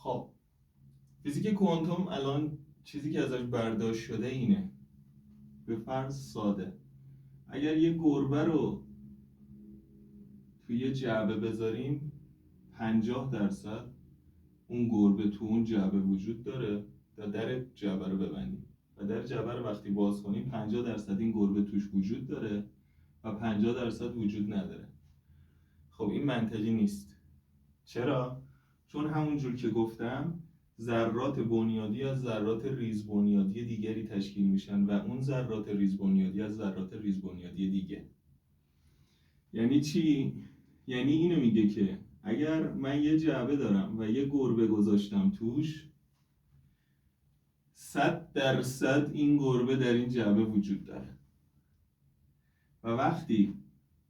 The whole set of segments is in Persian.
خب فیزیک کوانتوم الان چیزی که ازش برداشت شده اینه، به فرض ساده اگر یه گربه رو توی یه جعبه بذاریم 50% اون گربه تو اون جعبه وجود داره و در جعبه رو ببندیم و در جعبه رو وقتی باز کنیم 50% این گربه توش وجود داره و 50% وجود نداره. خب این منطقی نیست. چرا؟ چون همونجور که گفتم ذرات بنیادی از ذرات ریز بنیادی دیگری تشکیل میشن و اون ذرات ریز بنیادی از ذرات ریز بنیادی دیگه. یعنی چی؟ یعنی اینو میگه که اگر من یه جعبه دارم و یه گربه گذاشتم توش 100% این گربه در این جعبه وجود داره و وقتی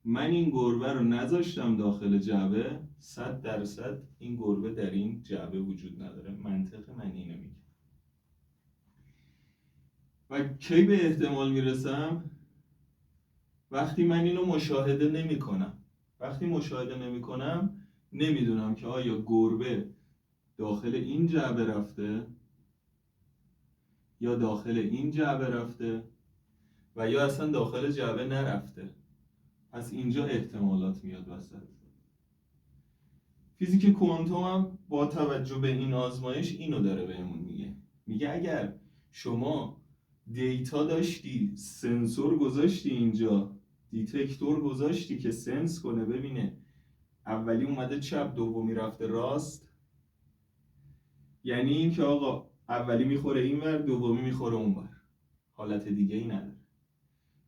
من این گربه رو نذاشتم داخل جعبه 100% این گربه در این جعبه وجود نداره. منطق من اینو میگه. و کی به احتمال میرسم؟ وقتی من اینو مشاهده نمی کنم. وقتی مشاهده نمی کنم نمیدونم که آیا گربه داخل این جعبه رفته یا داخل این جعبه رفته و یا اصلا داخل جعبه نرفته. پس اینجا احتمالات میاد وسط. فیزیک کوانتوم هم با توجه به این آزمایش اینو داره بهمون میگه اگر شما دیتا داشتی، سنسور گذاشتی اینجا، دیتکتور گذاشتی که سنس کنه ببینه اولی اومده چپ دومی رفته راست، یعنی این که آقا اولی میخوره اینور دومی میخوره اونور، حالت دیگه ای نداره.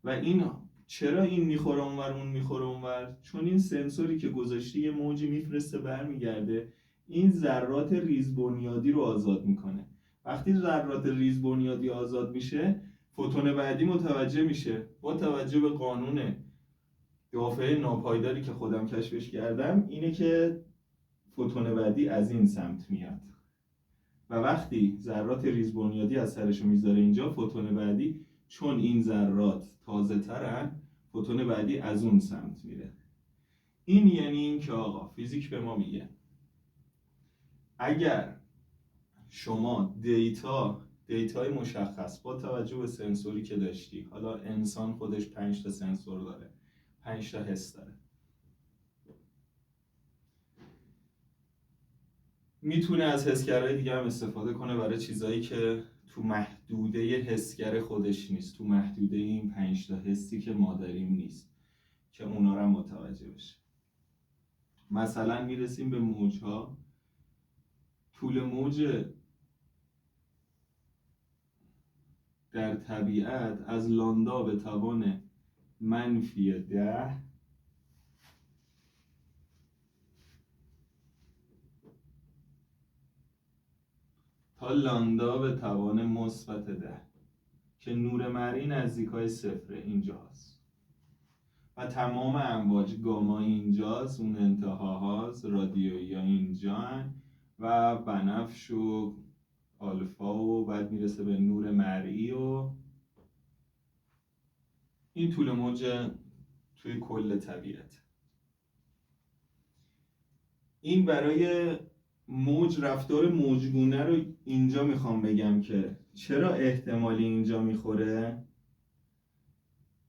و این چرا این میخوره اونور اون میخوره اونور؟ چون این سنسوری که گذاشتی یه موجی میفرسته برمیگرده این ذرات ریز بنیادی رو آزاد میکنه. وقتی ذرات ریز بنیادی آزاد میشه فوتون بعدی متوجه میشه با توجه به قانون دافعه ناپایداری که خودم کشفش کردم اینه که فوتون بعدی از این سمت میاد و وقتی ذرات ریز بنیادی از سرشو میذاره اینجا فوتون بعدی، چون این ذرات تازه ترن فوتون بعدی از اون سمت میره. این یعنی این که آقا فیزیک به ما میگه اگر شما دیتای مشخص با توجه به سنسوری که داشتی، حالا انسان خودش 5 تا سنسور داره، 5 تا حس داره، میتونه از حسگرهای دیگه هم استفاده کنه برای چیزایی که تو محدوده حسگر خودش نیست، تو محدوده این 5 تا حسی که ما داریم نیست، که اونا رو هم متوجه بشه. مثلا میرسیم به موجها. طول موج در طبیعت از لامدا به توان -10 تا لامدا به توان -10 که نور مرئی نزدیکای صفره اینجا هست و تمام امواج گاما اینجاست، اون انتهاهاست، رادیویی ها اینجا و بنفش و آلفا و بعد میرسه به نور مرئی و این طول موج توی کل طبیعت. این برای موج رفتار موجگونه رو اینجا میخوام بگم که چرا احتمالی اینجا میخوره؟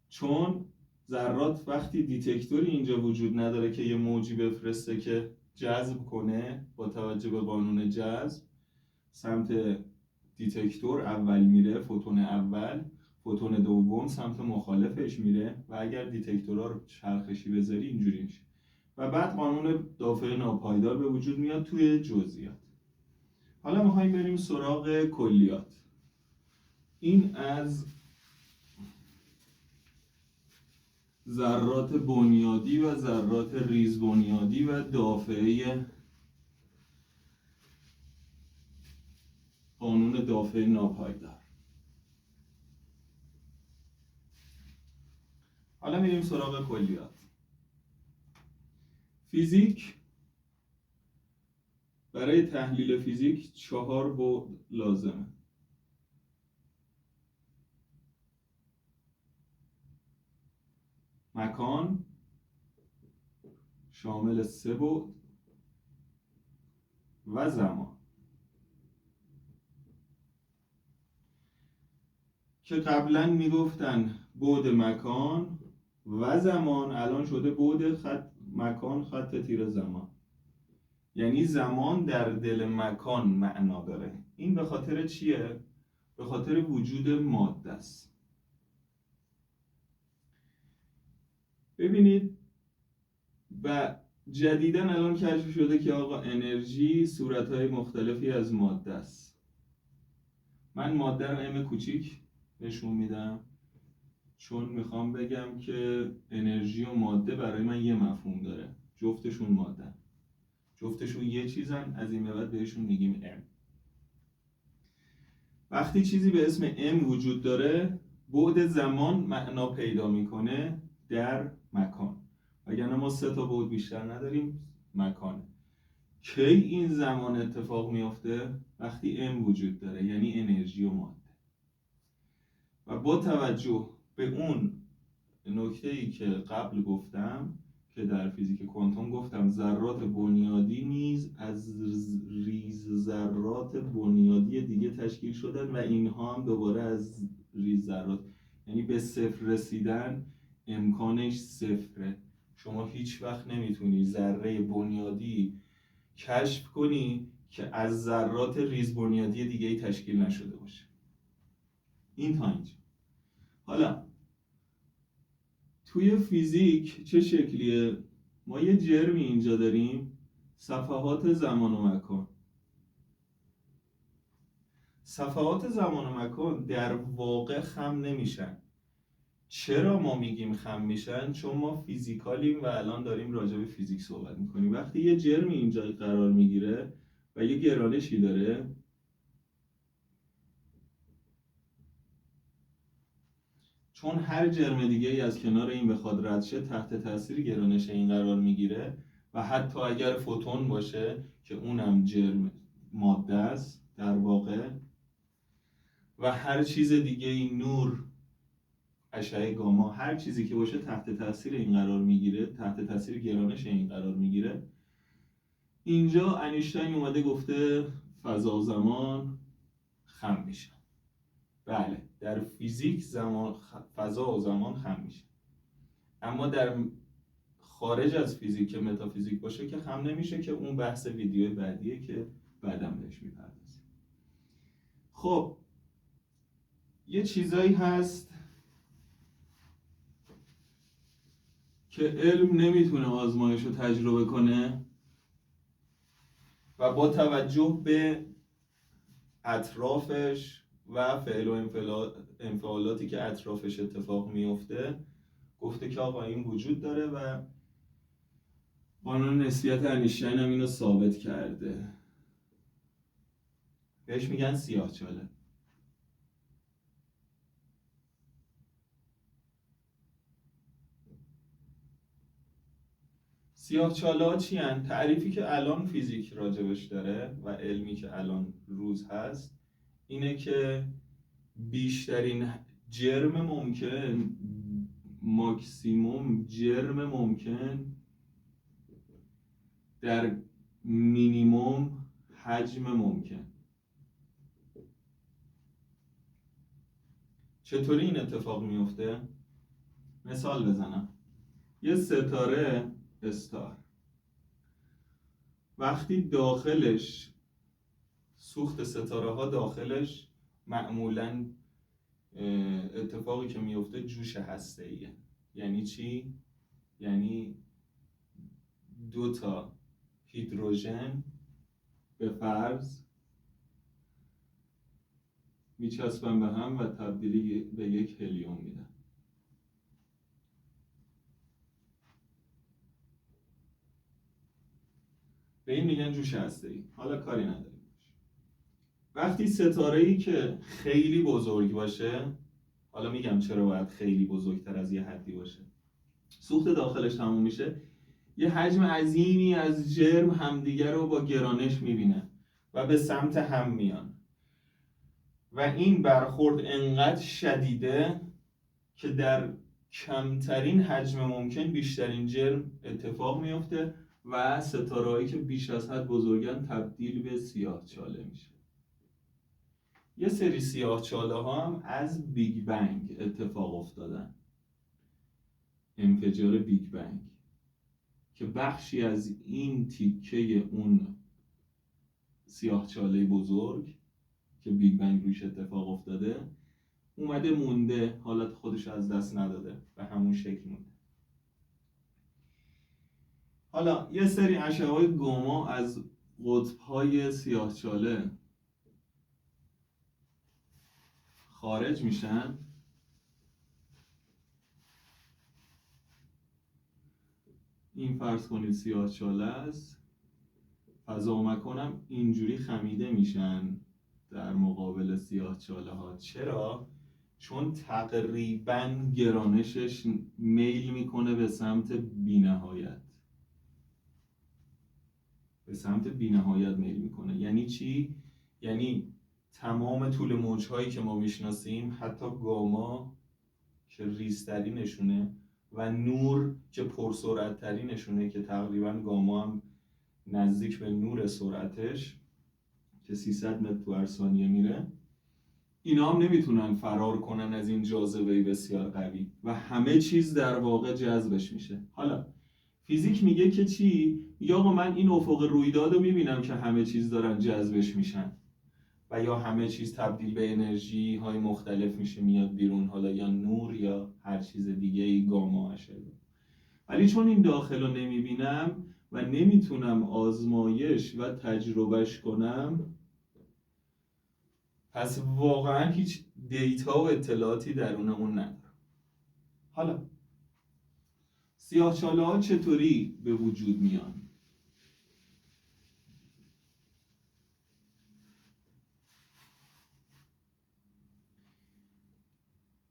چون ذرات وقتی دیتکتوری اینجا وجود نداره که یه موجی بفرسته که جذب کنه با توجه به قانون جذب، سمت دیتکتور اول میره فوتون اول، فوتون دوم سمت مخالفش میره و اگر دیتکتورها رو چرخشی بذاری اینجوری میشه و بعد قانون دافعه ناپایدار به وجود میاد توی جزئیات. حالا میخوایم بریم سراغ کلیات. این از ذرات بنیادی و ذرات ریز بنیادی و دافعه قانون دافعه ناپایدار. حالا میریم سراغ کلیات. فیزیک برای تحلیل فیزیک 4 بعد لازمه. مکان شامل 3 بعد و زمان. که قبلا میگفتن بعد مکان و زمان، الان شده بعد خط مکان خط تیر زمان. یعنی زمان در دل مکان معنا داره. این به خاطر چیه؟ به خاطر وجود ماده است. ببینید و جدیداً الان کشف شده که آقا انرژی صورتهای مختلفی از ماده است. من ماده رو ام کوچیک نشون میدم چون میخوام بگم که انرژی و ماده برای من یه مفهوم داره. جفتشون ماده، جفتشون یه چیزن. از این به بعد بهشون میگیم ام. وقتی چیزی به اسم ام وجود داره، بعد زمان معنا پیدا میکنه در مکان. وگرنه ما 3 تا بعد بیشتر نداریم، مکانه. کی این زمان اتفاق میفته؟ وقتی ام وجود داره، یعنی انرژی و ماده. و با توجه به اون نکته‌ای که قبل گفتم که در فیزیک کوانتوم گفتم ذرات بنیادی نیز از ریز ذرات بنیادی دیگه تشکیل شدن و اینها هم دوباره از ریز ذرات، یعنی به صفر رسیدن امکانش صفره. شما هیچ وقت نمیتونی ذره بنیادی کشف کنی که از ذرات ریز بنیادی دیگه ای تشکیل نشده باشه. این تا اینجا. حالا توی فیزیک چه شکلیه؟ ما یه جرمی اینجا داریم، صفحات زمان و مکان. صفحات زمان و مکان در واقع خم نمیشن. چرا ما میگیم خم میشن؟ چون ما فیزیکالیم و الان داریم راجع به فیزیک صحبت میکنیم. وقتی یه جرمی اینجا قرار میگیره و یه گرانشی داره، چون هر جرم دیگه ای از کنار این بخواد رد شه تحت تاثیر گرانش این قرار میگیره و حتی اگر فوتون باشه که اونم جرم ماده است در واقع، و هر چیز دیگه ای، نور، اشعه گاما، هر چیزی که باشه تحت تاثیر این قرار میگیره، تحت تاثیر گرانش این قرار میگیره. اینجا انیشتین اومده گفته فضا و زمان خم میشن. بله، در فیزیک فضا و زمان خم میشه، اما در خارج از فیزیک که متافیزیک باشه که خم نمیشه، که اون بحث ویدیو بعدیه که بعدم بهش میپردازیم. خب یه چیزایی هست که علم نمیتونه آزمایش رو تجربه کنه و با توجه به اطرافش و فعل و انفعالاتی که اطرافش اتفاق میفته گفته که آقا این وجود داره و قانون نسبیت انیشتین هم اینو ثابت کرده. بهش میگن سیاه‌چاله. سیاه‌چاله‌ها چی هن؟ تعریفی که الان فیزیک راجبش داره و علمی که الان روز هست اینه که بیشترین جرم ممکن، ماکسیموم جرم ممکن در مینیموم حجم ممکن. چطوری این اتفاق میفته؟ مثال بزنم. یه ستاره استار وقتی داخلش، سوخت ستاره ها داخلش معمولاً اتفاقی که میفته جوش هسته‌ایه. یعنی چی؟ یعنی 2 تا هیدروژن به فرض میچسبن به هم و تبدیلی به یک هلیوم میدن. به این میگن جوش هسته‌ای. حالا کاری نداریم. وقتی ستاره‌ای که خیلی بزرگ باشه، حالا میگم چرا باید خیلی بزرگتر از یه حدی باشه، سوخت داخلش تموم میشه، یه حجم عظیمی از جرم همدیگر رو با گرانش میبینن و به سمت هم میان و این برخورد انقدر شدیده که در کمترین حجم ممکن بیشترین جرم اتفاق میفته و ستاره‌هایی که بیش از حد بزرگن تبدیل به سیاه‌چاله میشه. یه سری سیاهچاله ها هم از بیگ بنگ اتفاق افتادن، انفجار بیگ بنگ، که بخشی از این تیکه اون سیاهچاله بزرگ که بیگ بنگ روش اتفاق افتاده اومده مونده، حالت خودش از دست نداده، به همون شکل مونده. حالا یه سری اشعه‌های گاما از قطب‌های سیاهچاله خارج میشن. این فرض کنید سیاهچاله است، فضا و مکانم اینجوری خمیده میشن در مقابل سیاهچاله ها. چرا؟ چون تقریبا گرانشش میل میکنه به سمت بی‌نهایت، به سمت بی‌نهایت میل میکنه. یعنی چی؟ یعنی تمام طول موجهایی که ما میشناسیم، حتی گاما که ریزترینشونه و نور که پرسرعت‌ترینشونه، که تقریبا گاما هم نزدیک به نور سرعتش که 300 متر در ثانیه میره، اینا هم نمیتونن فرار کنن از این جاذبه بسیار قوی و همه چیز در واقع جذبش میشه. حالا فیزیک میگه که چی؟ میگه آقا من این افق رویداد رو میبینم که همه چیز دارن جذبش میشن و یا همه چیز تبدیل به انرژی های مختلف میشه میاد بیرون، حالا یا نور یا هر چیز دیگه ای، گاما اشعه. ولی چون این داخل رو نمیبینم و نمیتونم آزمایش و تجربهش کنم، پس واقعا هیچ دیتا و اطلاعاتی درون اون ندارم. حالا سیاهچاله ها چطوری به وجود میان؟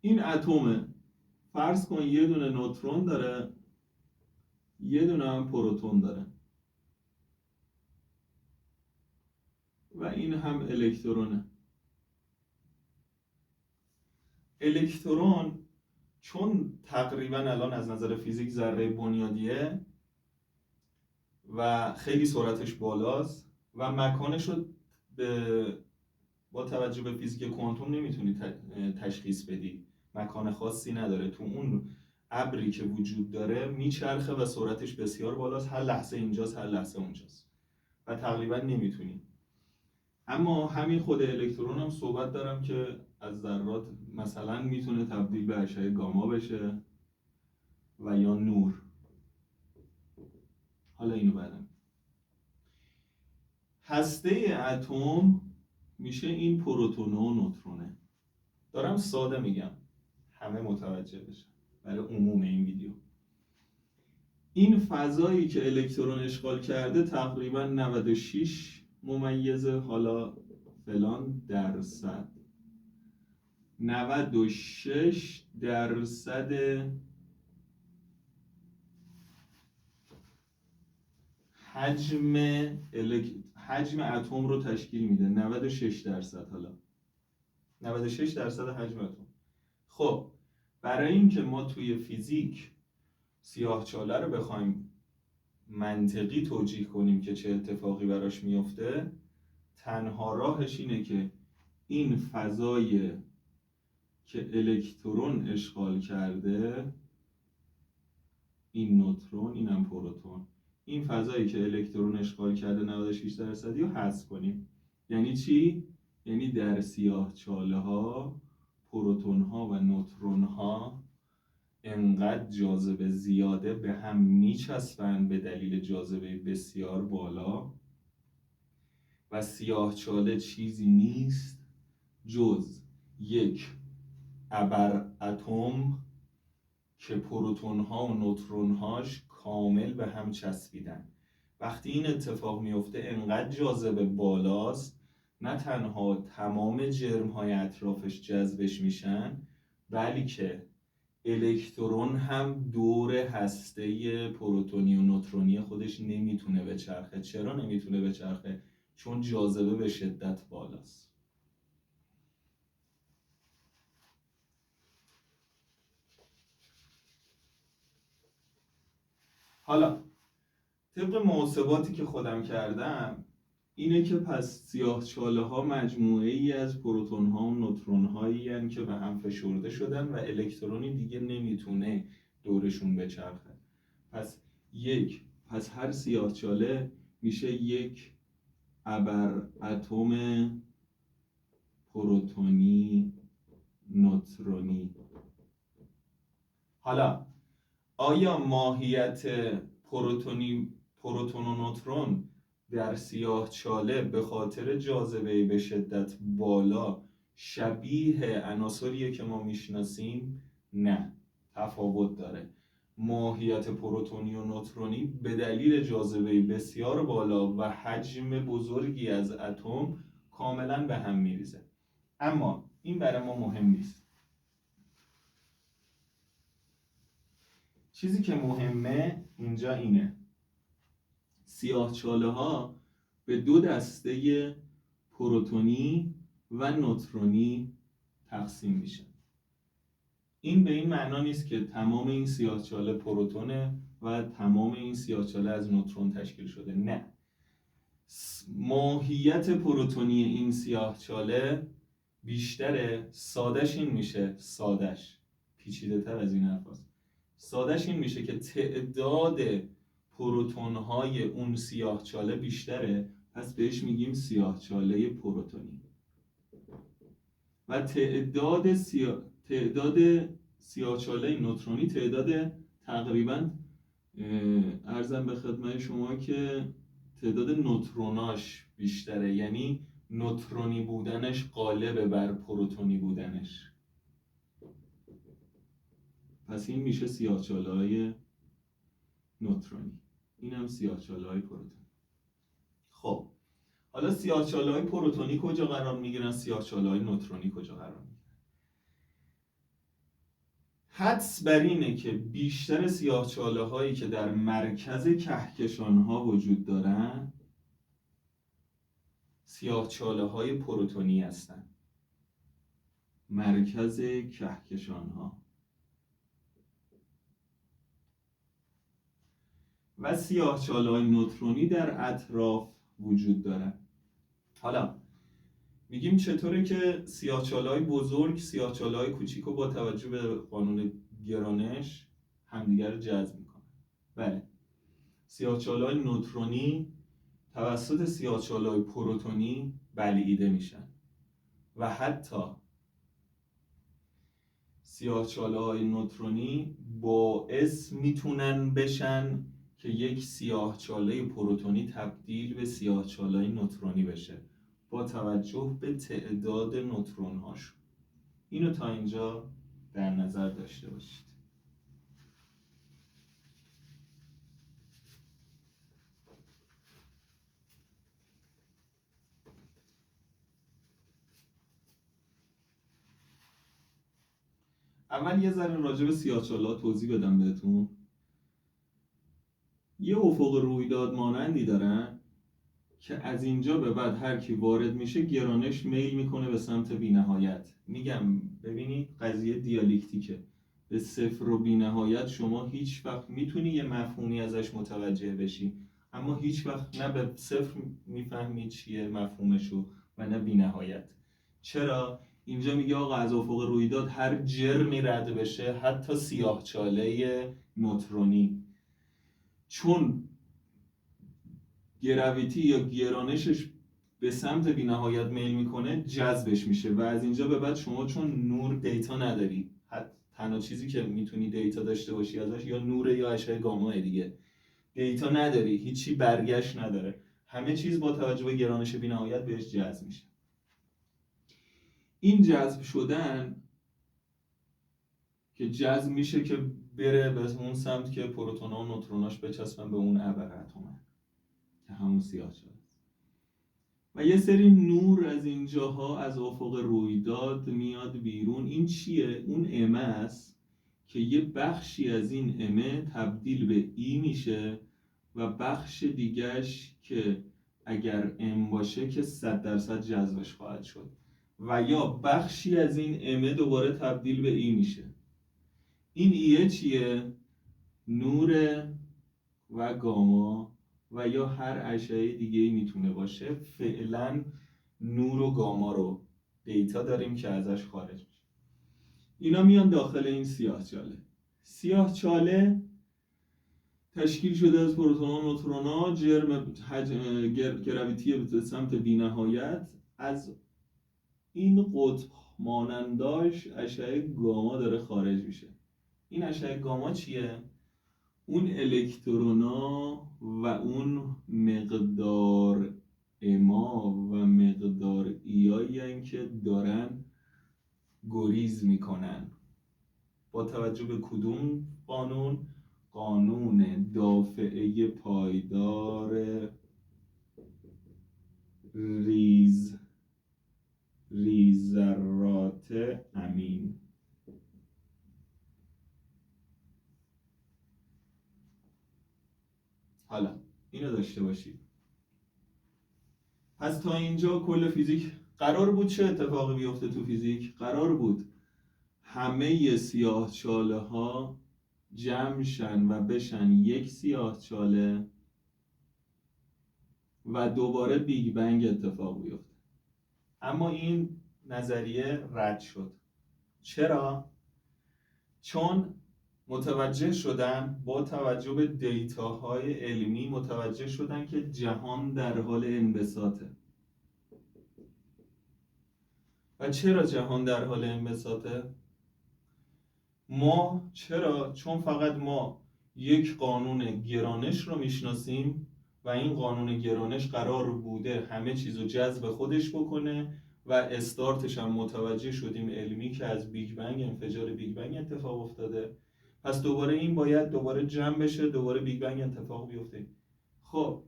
این اتمه فرض کن یه دونه نوترون داره، یه دونه هم پروتون داره و این هم الکترونه. الکترون چون تقریبا الان از نظر فیزیک ذره بنیادیه و خیلی سرعتش بالاست و مکانش رو با توجه به فیزیک کوانتوم نمیتونی تشخیص بدی، مکان خاصی نداره، تو اون ابری که وجود داره میچرخه و سرعتش بسیار بالاست، هر لحظه اینجاست هر لحظه اونجاست و تقریبا نمیتونی. اما همین خود الکترون هم صحبت دارم که از ذرات مثلا میتونه تبدیل به اشعه گاما بشه و یا نور. حالا اینو بعدم. هسته اتم میشه این پروتونه و نوترونه. دارم ساده میگم همه متوجه بشن برای عموم این ویدیو. این فضایی که الکترون اشغال کرده تقریبا 96 ممیز حالا فلان درصد، 96 درصد حجم اتم رو تشکیل میده. 96 درصد، حالا 96 درصد حجم اتم. خب برای اینکه ما توی فیزیک سیاهچاله رو بخوایم منطقی توجیه کنیم که چه اتفاقی براش میفته، تنها راهش اینه که این فضای که الکترون اشغال کرده، این نوترون اینم پروتون، این فضایی که الکترون اشغال کرده 96 درصدی رو حذف کنیم. یعنی چی؟ یعنی در سیاهچاله ها پروتون ها و نوترون ها انقدر جاذبه زیاده به هم میچسبن به دلیل جاذبه بسیار بالا و سیاهچاله چیزی نیست جز یک ابر اتم که پروتون ها و نوترون هاش کامل به هم چسبیدن. وقتی این اتفاق میفته انقدر جاذبه بالاست، نه تنها تمام جرم های اطرافش جذبش میشن، بلکه الکترون هم دور هسته پروتونی و نوترونی خودش نمیتونه بچرخه. چرا نمیتونه بچرخه؟ چون جاذبه به شدت بالاست. حالا طبق محاسباتی که خودم کردم اینه که پس سیاهچاله ها مجموعه ای از پروتون ها و نوترون هایی هستند که به هم فشرده شدن و الکترونی دیگه نمیتونه دورشون بچرخه. پس هر سیاهچاله میشه یک ابر اتم پروتونی نوترونی. حالا آیا ماهیت پروتون و نوترون در سیاهچاله به خاطر جاذبه به شدت بالا شبیه عناصریه که ما میشناسیم؟ نه، تفاوت داره. ماهیت پروتونی و نوترونی به دلیل جاذبه بسیار بالا و حجم بزرگی از اتم کاملا به هم میریزه. اما این برای ما مهم نیست. چیزی که مهمه اینجا اینه: سیاهچاله ها به دو دسته پروتونی و نوترونی تقسیم میشن. این به این معنا نیست که تمام این سیاهچاله پروتونه و تمام این سیاهچاله از نوترون تشکیل شده. نه، ماهیت پروتونی این سیاهچاله بیشتره. سادش این میشه، پیچیده تر از این حرف هست. سادش این میشه که تعداد پروتون‌های اون سیاهچاله بیشتره، پس بهش میگیم سیاهچاله پروتونی. و تعداد سیاهچاله نوترونی تعداد تقریباً عرضم به خدمت شما که تعداد نوتروناش بیشتره، یعنی نوترونی بودنش غالبه بر پروتونی بودنش. پس این میشه سیاهچاله‌های نوترونی، این هم سیاهچاله‌های پروتونی. خب حالا سیاهچاله‌های پروتونی کجا قرار میگیرن؟ سیاهچاله‌های نوترونی کجا قرار میگیرن؟ حدس بر اینه که بیشتر سیاهچاله‌هایی که در مرکز کهکشان‌ها وجود دارن سیاهچاله‌های پروتونی هستن. مرکز کهکشان‌ها و سیاهچاله‌های نوترونی در اطراف وجود دارن. حالا میگیم چطوره که سیاهچاله‌های بزرگ سیاهچاله‌های کوچیکو با توجه به قانون گرانش همدیگر رو جذب میکنن؟ بله، سیاهچاله‌های نوترونی توسط سیاهچاله‌های پروتونی بلعیده میشن و حتی سیاهچاله‌های نوترونی باعث میتونن بشن که یک سیاهچاله پروتونی تبدیل به سیاهچاله نوترونی بشه با توجه به تعداد نوترون هاشون. اینو تا اینجا در نظر داشته باشید. اول یه ذره راجع به سیاهچاله‌ها توضیح بدم بهتون. یه افق رویداد مانندی دارن که از اینجا به بعد هر کی وارد میشه گرانش میل میکنه به سمت بی‌نهایت. میگم ببینید قضیه دیالکتیکه. به صفر و بی‌نهایت شما هیچ وقت میتونی یه مفهومی ازش متوجه بشی، اما هیچ وقت نه به صفر میفهمی چیه مفهومشو و نه بی‌نهایت. چرا؟ اینجا میگه آقا از افق رویداد هر جرمی رد بشه، حتی سیاهچاله نوترونی، چون گراویتی یا گرانشش به سمت بی‌نهایت میل میکنه جذبش میشه و از اینجا به بعد شما چون نور دیتا نداری، تنها چیزی که میتونی دیتا داشته باشی ازش یا نور یا اشعه گاما دیگه، دیتا نداری، هیچی برگشت نداره، همه چیز با توجه به گرانش بی‌نهایت بهش جذب میشه. این جذب شدن که جذب میشه که بره به اون سمت که پروتون‌ها و نوتروناش بچسبن به اون ابر اتم که همون سیاهچاله است و یه سری نور از اینجاها از افق رویداد میاد بیرون. این چیه؟ اون امه است که یه بخشی از این امه تبدیل به ای میشه و بخش دیگهش که اگر ام باشه که 100% جذبش خواهد شد و یا بخشی از این امه دوباره تبدیل به ای میشه. این ایه چیه؟ نور و گاما و یا هر اشعه دیگه‌ای میتونه باشه. فعلا نور و گاما رو دیتا داریم که ازش خارج میشه. اینا میان داخل این سیاهچاله. سیاهچاله تشکیل شده از پروتون و نوترون‌ها، جرم گراویتی به سمت بی‌نهایت. از این قطب ماننداش اشعه گاما داره خارج میشه. این اشعه گاما چیه؟ اون الکترونا و اون مقدار اما و مقدار ایایی هن که دارن گریز میکنن. با توجه به کدوم قانون؟ قانون دافعه پایدار ریزذرات امین. حالا اینو داشته باشید. پس تا اینجا کل فیزیک قرار بود چه اتفاقی بیفته تو فیزیک؟ قرار بود همه سیاهچاله ها جمع شن و بشن یک سیاهچاله و دوباره بیگ بنگ اتفاق بیفته. اما این نظریه رد شد. چرا؟ چون متوجه شدن، با توجه به دیتاهای علمی متوجه شدن که جهان در حال انبساطه. و چرا جهان در حال انبساطه؟ چرا؟ چون فقط ما یک قانون گرانش رو میشناسیم و این قانون گرانش قرار بوده همه چیزو جذب خودش بکنه و استارتش هم متوجه شدیم علمی که از بیگ بنگ، انفجار بیگ بنگ اتفاق افتاده. پس دوباره این باید دوباره جمع بشه، دوباره بیگ بنگ اتفاق بیفته. خب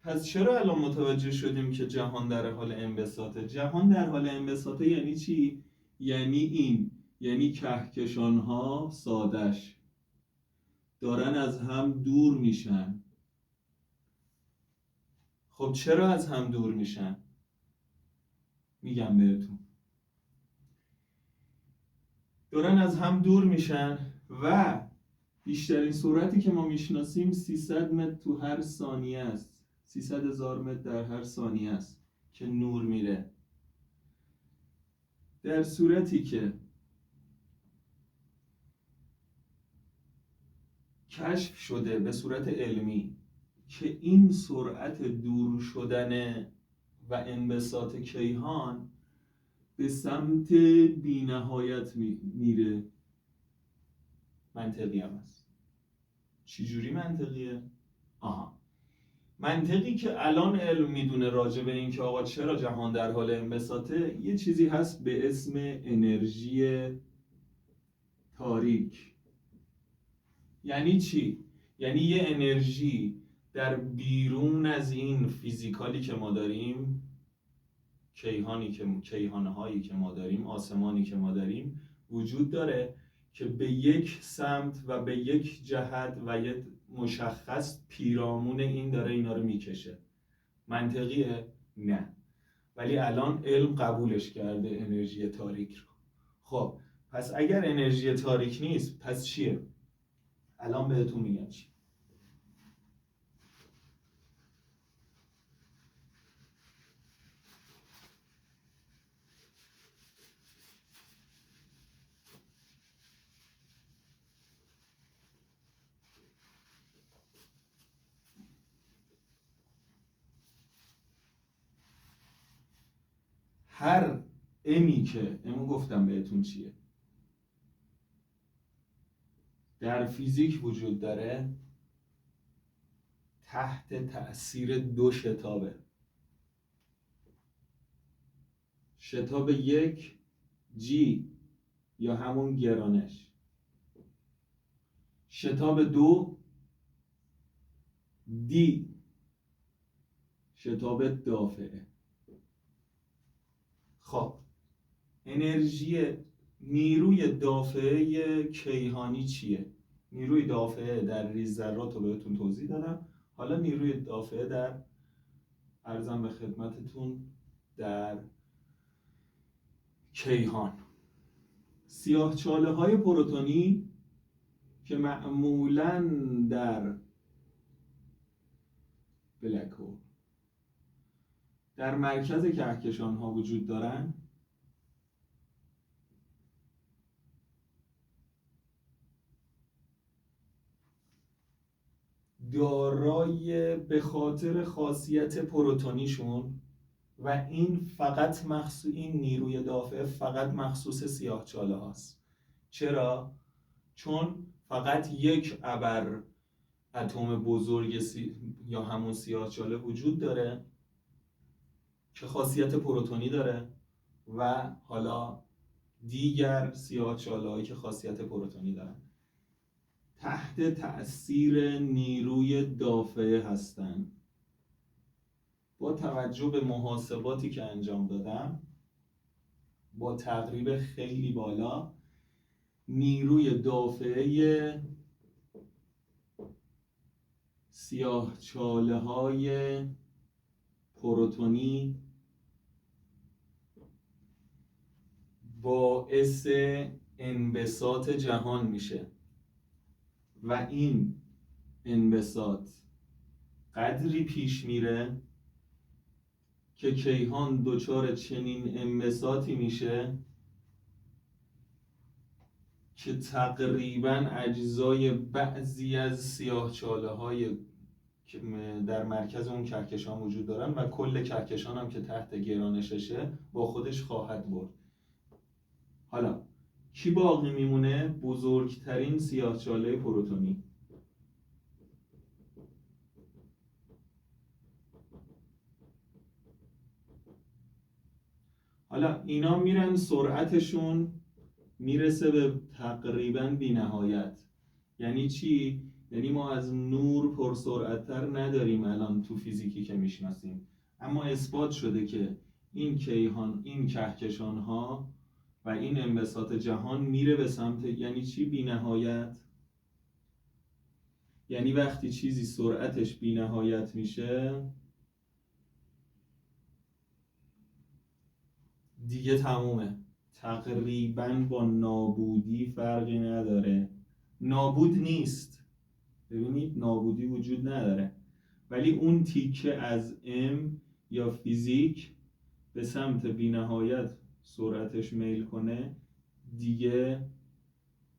پس چرا الان متوجه شدیم که جهان در حال انبساطه؟ جهان در حال انبساطه یعنی چی؟ یعنی کهکشان ها سادش دارن از هم دور میشن. خب چرا از هم دور میشن؟ میگم بهتون. دارن از هم دور میشن و بیشترین سرعتی که ما میشناسیم 300 متر تو هر ثانیه است. 300,000 متر در هر ثانیه است که نور میره. در صورتی که کشف شده به صورت علمی که این سرعت دور شدن و انبساط کیهان به سمت بی‌نهایت میره. منطقی هم هست. چجوری منطقیه؟ منطقی که الان علم میدونه راجع به این که آقا چرا جهان در حال انبساطه، یه چیزی هست به اسم انرژی تاریک. یعنی چی؟ یعنی یه انرژی در بیرون از این فیزیکالی که ما داریم، کیهانه هایی که ما داریم، آسمانی که ما داریم وجود داره که به یک سمت و به یک جهت و یک مشخص پیرامون این داره اینا رو میکشه. منطقیه؟ نه. ولی الان علم قبولش کرده انرژی تاریک رو. خب پس اگر انرژی تاریک نیست پس چیه؟ الان بهتون میگم چی. هر امی که گفتم بهتون چیه در فیزیک وجود داره تحت تأثیر دو شتابه. شتاب یک جی یا همون گرانش، شتاب دو دی، شتاب دافعه. خب نیروی دافعه کیهانی چیه؟ نیروی دافعه در ریزذرات رو بهتون توضیح دادم. حالا نیروی دافعه در عرضم به خدمتتون در کیهان. سیاهچاله های پروتونی که معمولاً در بلک هول. در مرکز کهکشان ها وجود دارن دارای به خاطر خاصیت پروتونیشون و این نیروی دافع فقط مخصوص سیاهچاله هاست. چرا؟ چون فقط یک ابر اتم بزرگ یا همون سیاهچاله وجود داره که خاصیت پروتونی داره و حالا دیگر سیاهچاله هایی که خاصیت پروتونی دارن تحت تأثیر نیروی دافعه هستن. با توجه به محاسباتی که انجام دادم با تقریب خیلی بالا، نیروی دافعه سیاهچاله های پروتونی باعث انبساط جهان میشه و این انبساط قدری پیش میره که کیهان دچار چنین انبساطی میشه که تقریباً اجزای بعضی از سیاهچاله های که در مرکز اون کهکشان وجود دارن و کل کهکشان هم که تحت گرانششه با خودش خواهد برد. حالا کی باقی میمونه؟ بزرگترین سیاهچاله پروتونی. حالا اینا میرن سرعتشون میرسه به تقریباً بی نهایت. یعنی چی؟ یعنی ما از نور پرسرعت‌تر نداریم الان تو فیزیکی که میشناسیم، اما اثبات شده که این کهکشان ها و این انبساط جهان میره به سمت، یعنی چی بی نهایت؟ یعنی وقتی چیزی سرعتش بی نهایت میشه دیگه تمومه، تقریباً با نابودی فرقی نداره. نابود نیست، ببینید نابودی وجود نداره، ولی اون تیکه از علم یا فیزیک به سمت بی‌نهایت سرعتش میل کنه دیگه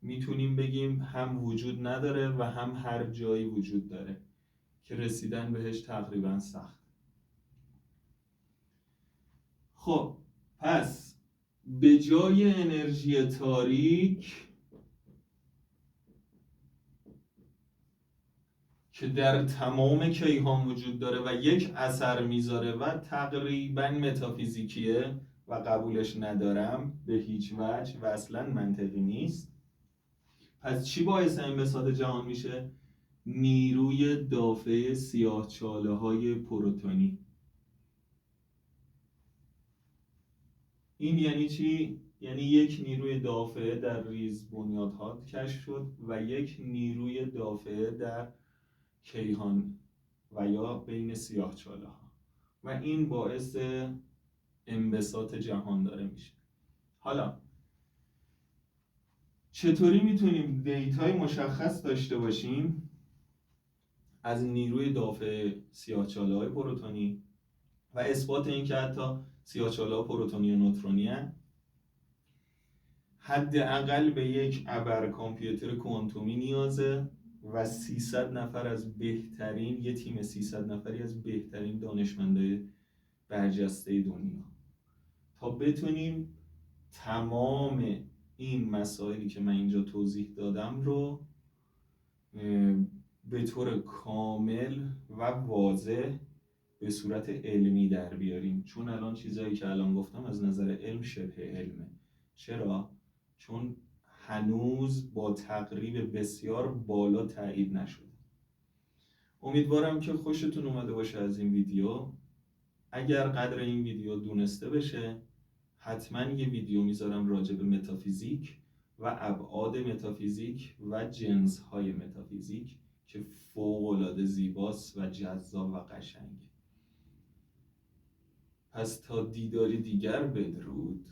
میتونیم بگیم هم وجود نداره و هم هر جایی وجود داره که رسیدن بهش تقریبا سخت. خب پس به جای انرژی تاریک که در تمام کیهان وجود داره و یک اثر میذاره و تقریبا متافیزیکیه و قبولش ندارم به هیچ وجه و اصلا منطقی نیست، پس چی باعث انبساط جهان میشه؟ نیروی دافع سیاهچاله های پروتونی. این یعنی چی؟ یعنی یک نیروی دافعه در ریز بنیادها کشف شد و یک نیروی دافعه در کیهان و یا بین سیاهچاله ها و این باعث انبساط جهان داره میشه. حالا چطوری میتونیم دیتای مشخص داشته باشیم از نیروی دافع سیاهچاله های پروتونی و اثبات این که حتی سیاهچاله ها پروتونی و نوترونی هستند؟ حداقل به یک ابر کامپیوتر کوانتومی نیازه و 300 نفر از بهترین، یه تیم 300 نفری از بهترین دانشمندای برجسته دنیا تا بتونیم تمام این مسائلی که من اینجا توضیح دادم رو به طور کامل و واضح به صورت علمی در بیاریم. چون الان چیزایی که الان گفتم از نظر علم شبه علمه. چرا؟ چون هنوز با تقریب بسیار بالا تایید نشده. امیدوارم که خوشتون اومده باشه از این ویدیو. اگر قدر این ویدیو دونسته بشه حتما یه ویدیو میذارم راجع به متافیزیک و ابعاد متافیزیک و جنس‌های متافیزیک که فوق‌العاده زیباست و جذاب و قشنگه. پس تا دیداری دیگر بدرود.